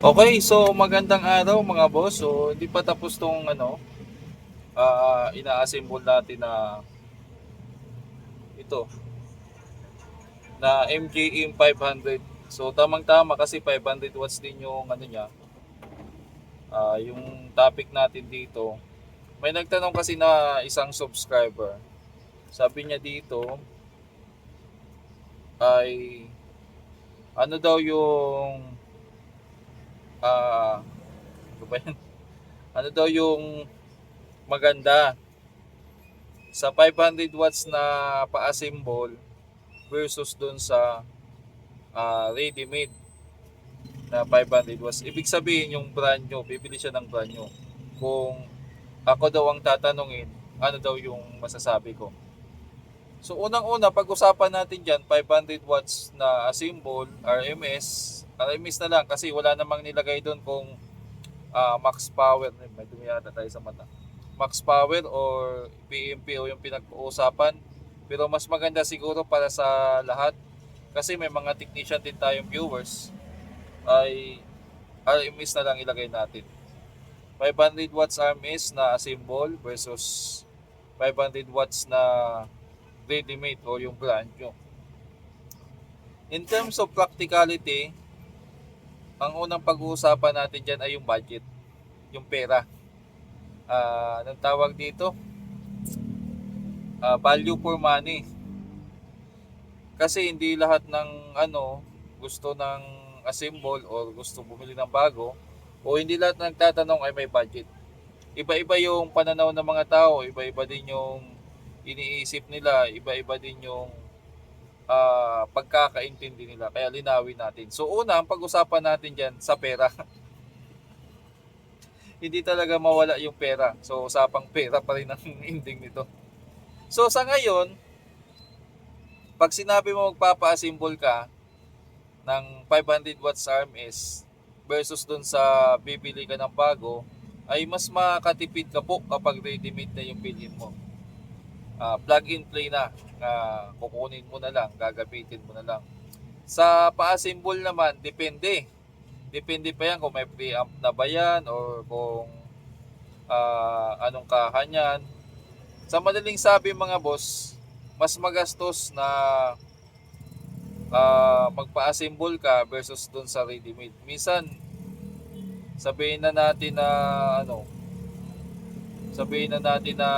Okay, so magandang araw mga boss. So hindi pa tapos tong ina-assemble natin na ito na MJM 500. So tamang-tama kasi 500 watts din yung yung topic natin dito. May nagtanong kasi na isang subscriber. Sabi niya dito ay ano daw yung ano ba yan? Ano daw yung maganda sa 500 watts na pa-assemble versus dun sa ready-made na 500 watts. Ibig sabihin yung brand nyo, bibili siya ng brand nyo. Kung ako daw ang tatanungin, ano daw yung masasabi ko. So unang-una, pag-usapan natin dyan, 500 watts na symbol, RMS na lang kasi wala namang nilagay doon kung max power, may dumi yata tayo sa mata. Max power or PMP o yung pinag-uusapan. Pero mas maganda siguro para sa lahat kasi may mga technician din tayong viewers ay RMS na lang ilagay natin. 500 watts RMS na symbol versus 500 watts na ready-made o yung brand nyo. In terms of practicality, ang unang pag-uusapan natin dyan ay yung budget, yung pera. Anong tawag dito? Value for money. Kasi hindi lahat ng gusto ng assemble or gusto bumili ng bago o hindi lahat ng nagtatanong ay may budget. Iba-iba yung pananaw ng mga tao, iba-iba din yung iniisip nila, iba-iba din yung pagkakaintindi nila. Kaya linawin natin. So una, ang pag-usapan natin dyan sa pera. Hindi talaga mawala yung pera. So usapang pera pa rin ang ending nito. So sa ngayon, pag sinabi mo magpapa-assemble ka ng 500 watts RMS versus dun sa bibili ka ng bago, ay mas makatipid ka po kapag ready-made na yung bilhin mo. Plug and play na. Kukunin mo na lang, gagamitin mo na lang. Sa pa-assemble naman, depende. Depende pa yan kung may preamp na ba yan or kung anong kahanyan. Sa madaling sabi mga boss, mas magastos na magpa-assemble ka versus dun sa ready-made. Minsan, sabihin na natin na ano, sabihin na natin na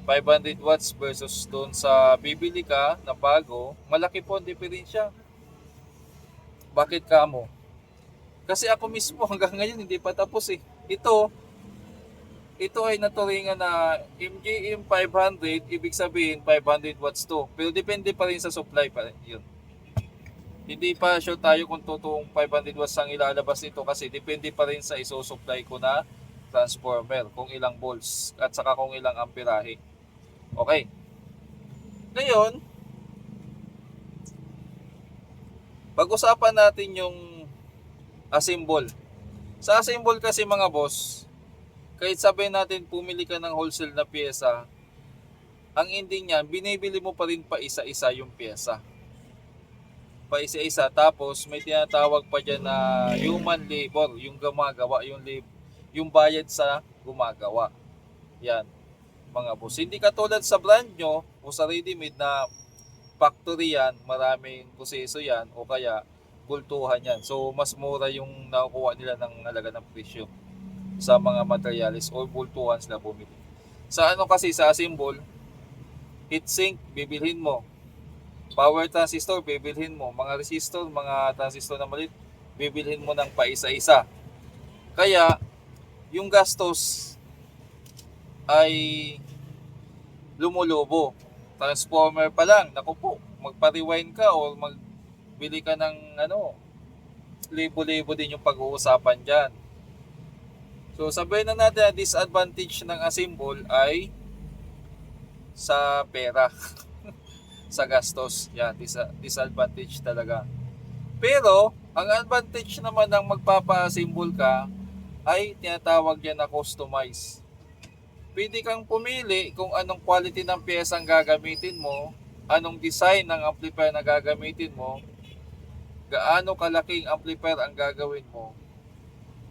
500 watts versus doon sa bibili ka na bago, malaki po ang diferensya. Bakit ka mo? Kasi ako mismo hanggang ngayon hindi pa tapos eh. Ito ay naturingan na MGM 500, ibig sabihin 500 watts to. Pero depende pa rin sa supply pa rin yun. Hindi pa sure tayo kung totoong 500 watts ang ilalabas nito kasi depende pa rin sa iso-supply ko na transformer, kung ilang volts at saka kung ilang amperahe. Okay. Ngayon, pag-usapan natin yung assemble. Sa assemble kasi mga boss, kahit sabihin natin pumili ka ng wholesale na pyesa, ang ending niyan, binibili mo pa rin pa isa-isa yung pyesa. Pa isa-isa, tapos may tinatawag pa dyan na human labor, yung gumagawa, yung bayad sa gumagawa. Yan, mga boss. Hindi katulad sa brand nyo o sa ready-made na factory yan, maraming proseso yan o kaya bultuhan yan. So mas mura yung nakukuha nila ng halaga ng presyo sa mga materials o bultuhan sila bumili. Sa ano kasi sa symbol, heatsink bibilhin mo. Power transistor bibilhin mo. Mga resistor, mga transistor na maliit, bibilhin mo ng paisa-isa. Kaya yung gastos ay lumulobo. Transformer pa lang, naku po, magpa-rewind ka o magbili ka ng libo-libo din yung pag-uusapan dyan. So sabihin na natin na disadvantage ng assemble ay sa pera, sa gastos. Yan, disadvantage talaga. Pero, ang advantage naman ng magpapa-assemble ka ay tinatawag yan na customize. Pwede kang pumili kung anong quality ng pyesa ang gagamitin mo, anong design ng amplifier na gagamitin mo, gaano kalaking amplifier ang gagawin mo,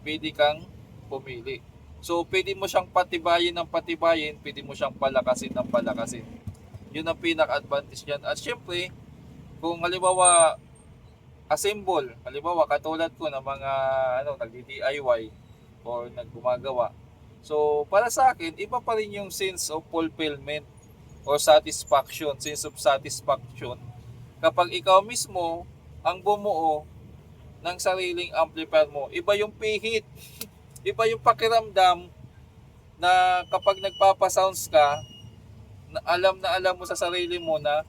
pwede kang pumili. So, pwede mo siyang patibayin ng patibayin, pwede mo siyang palakasin ng palakasin. Yun ang pinaka-advantage niyan. At syempre, kung halimbawa, assemble, halimbawa, katulad ko ng mga nagdi-DIY or naggumagawa. So, para sa akin, iba pa rin yung sense of fulfillment or satisfaction, sense of satisfaction kapag ikaw mismo ang bumuo ng sariling amplifier mo. Iba yung pihit, iba yung pakiramdam na kapag nagpapasounds ka, na alam mo sa sarili mo na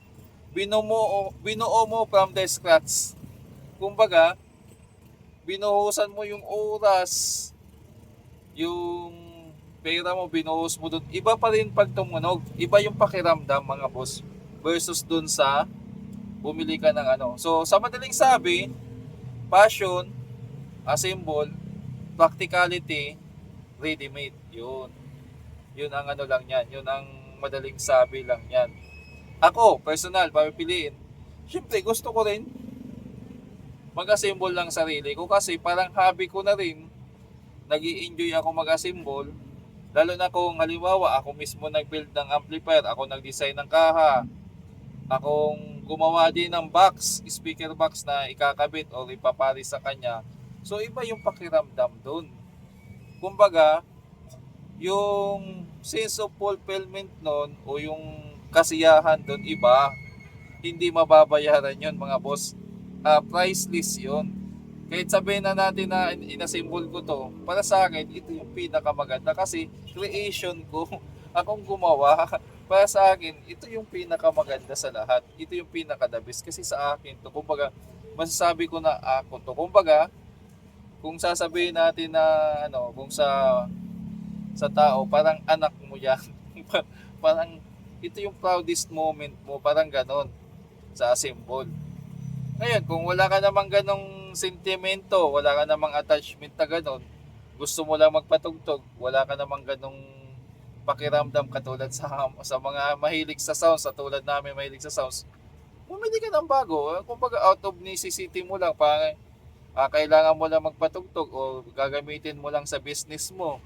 binuo mo from the scratch. Kumbaga, binuhusan mo yung oras, yung pera mo, binuhos mo dun. Iba pa rin pag tumunog. Iba yung pakiramdam, mga boss, versus dun sa bumili ka ng ano. So, sa madaling sabi, passion, assemble, practicality, ready-made. Yun. Yun ang ano lang yan. Yun ang madaling sabi lang yan. Ako, personal, papipiliin. Siyempre, gusto ko rin mag-assemble ng sarili ko kasi parang hobby ko na rin. Nag-i-enjoy ako mag-assemble. Lalo na kung halimbawa, ako mismo nag-build ng amplifier, ako nag-design ng kaha, akong gumawa din ng box, speaker box na ikakabit o ipapari sa kanya. So, iba yung pakiramdam dun. Kumbaga, yung sense of fulfillment nun o yung kasiyahan dun, iba. Hindi mababayaran yun, mga boss. Priceless yun. Kahit sabihin na natin na inassemble ko to, para sa akin, ito yung pinakamaganda kasi creation ko, akong gumawa. Para sa akin, ito yung pinakamaganda sa lahat. Ito yung pinaka-the best kasi sa akin to. Kumbaga, masasabi ko na ako to. Kumbaga, kung sasabihin natin na kung sa tao, parang anak mo yan. Parang ito yung proudest moment mo, parang ganon sa assemble. Ngayon, kung wala ka namang ganong sentimento, wala ka namang attachment na ganon, gusto mo lang magpatugtog, wala ka namang ganong pakiramdam katulad sa mga mahilig sa sounds, sa tulad namin mahilig sa sounds, bumili ka ng bago. Kumbaga out of necessity mo lang, parang kailangan mo lang magpatugtog o gagamitin mo lang sa business mo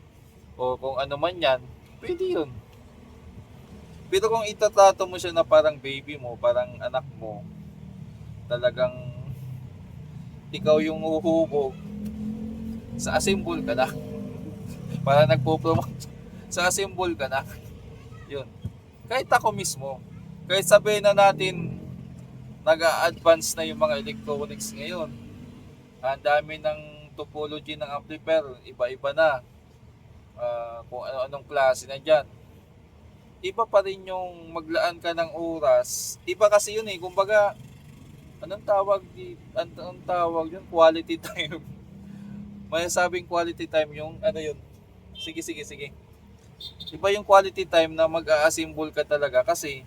o kung ano man yan, pwede yun. Pero kung itatrato mo siya na parang baby mo, parang anak mo, talagang ikaw yung uhubog, sa assemble ka na. Para nagpo-promote, sa assemble ka na. Yun. Kahit ako mismo, kahit sabihin na natin nag-a-advance na yung mga electronics ngayon, ang dami ng topology ng amplifier, iba-iba na. Kung ano-anong klase na dyan. Iba pa rin yung maglaan ka ng oras. Iba kasi yun kumbaga, anong tawag yun? Quality time. May sabing quality time yung yun. Sige. Iba yung quality time na mag-a-assemble ka talaga kasi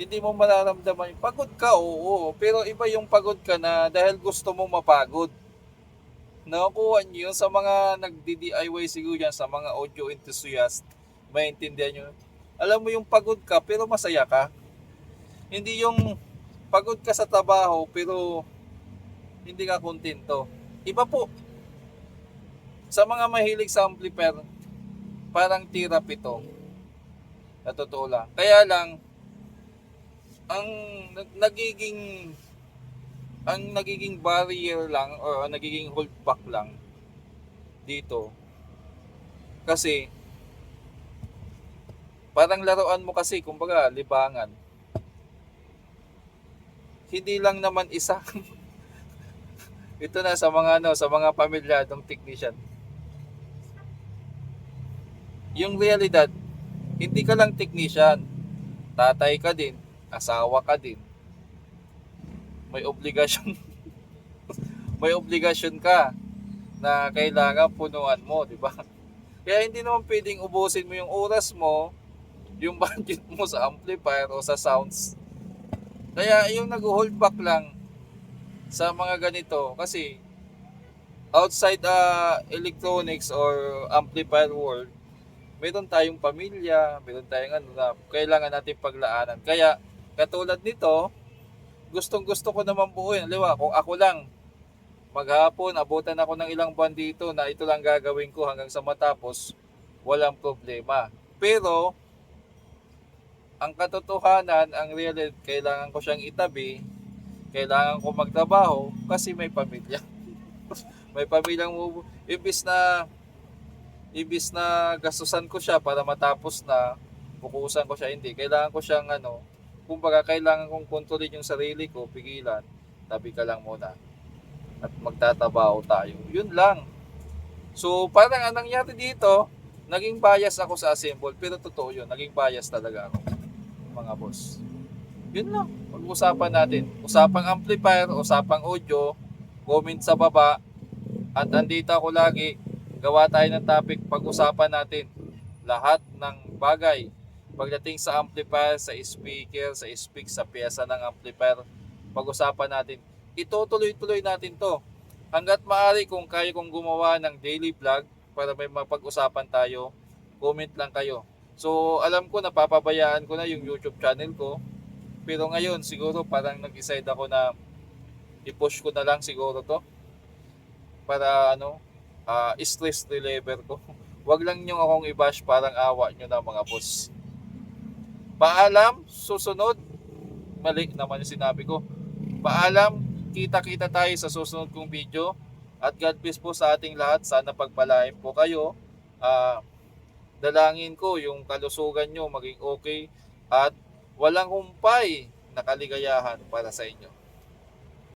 hindi mo mararamdaman. Pagod ka, oo. Pero iba yung pagod ka na dahil gusto mo mapagod. Nakukuha nyo yun sa mga nagdi-DIY siguro yan, sa mga audio enthusiast. Maintindihan nyo. Alam mo yung pagod ka pero masaya ka. Hindi yung pagod ka sa trabaho pero hindi ka kontento. Iba po. Sa mga mahilig sa amplifier, parang therapy to. Sa totoo lang. Kaya lang, ang nagiging barrier lang o nagiging holdback lang dito kasi parang laruan mo kasi, kumbaga libangan, hindi lang naman isa. Ito na sa mga pamilyadong technician, yung realidad, hindi ka lang technician, tatay ka din, asawa ka din, may obligasyon may obligasyon ka na kailangan punuan mo, di ba? Kaya hindi naman pwedeng ubusin mo yung oras mo, yung budget mo sa amplifier o sa sounds. Kaya yung nag-hold back lang sa mga ganito kasi outside electronics or amplifier world, meron tayong pamilya, meron tayong na kailangan natin paglaanan. Kaya katulad nito, gustong gusto ko naman buuin. Liwa, kung ako lang, maghapon, abutan ako ng ilang buwan dito na ito lang gagawin ko hanggang sa matapos, walang problema. Pero, ang katotohanan, ang reality, kailangan ko siyang itabi, kailangan ko magtrabaho kasi may pamilya. May pamilyang ibis na gastusan ko siya para matapos na pukusan ko siya, hindi. Kailangan ko siyang kumbaga kailangan kong kontrolin yung sarili ko, pigilan, tabi ka lang muna at magtatabaho tayo. Yun lang. So parang anong nangyari dito, naging bias ako sa Assemble, pero totoo yun, naging bias talaga ako, mga boss. Yun lang, pag-usapan natin. Usapang amplifier, usapang audio, comment sa baba, at andito ako lagi, gawa tayo ng topic, pag-usapan natin lahat ng bagay pagdating sa amplifier, sa speaker, sa speak, sa pyesa ng amplifier, pag-usapan natin. Itutuloy-tuloy natin to. Hanggat maaari, kung kaya kong gumawa ng daily vlog para may mapag-usapan tayo, comment lang kayo. So, alam ko, napapabayaan ko na yung YouTube channel ko. Pero ngayon, siguro parang nag-decide ako na i-push ko na lang siguro to para stress reliever ko. Wag lang nyo akong i-bash, parang awa nyo na mga boss. Paalam, susunod. Mali naman yung sinabi ko. Paalam, kita-kita tayo sa susunod kong video. At God bless po sa ating lahat. Sana pagpalain po kayo. Dalangin ko yung kalusugan nyo maging okay. At walang humpay na kaligayahan para sa inyo.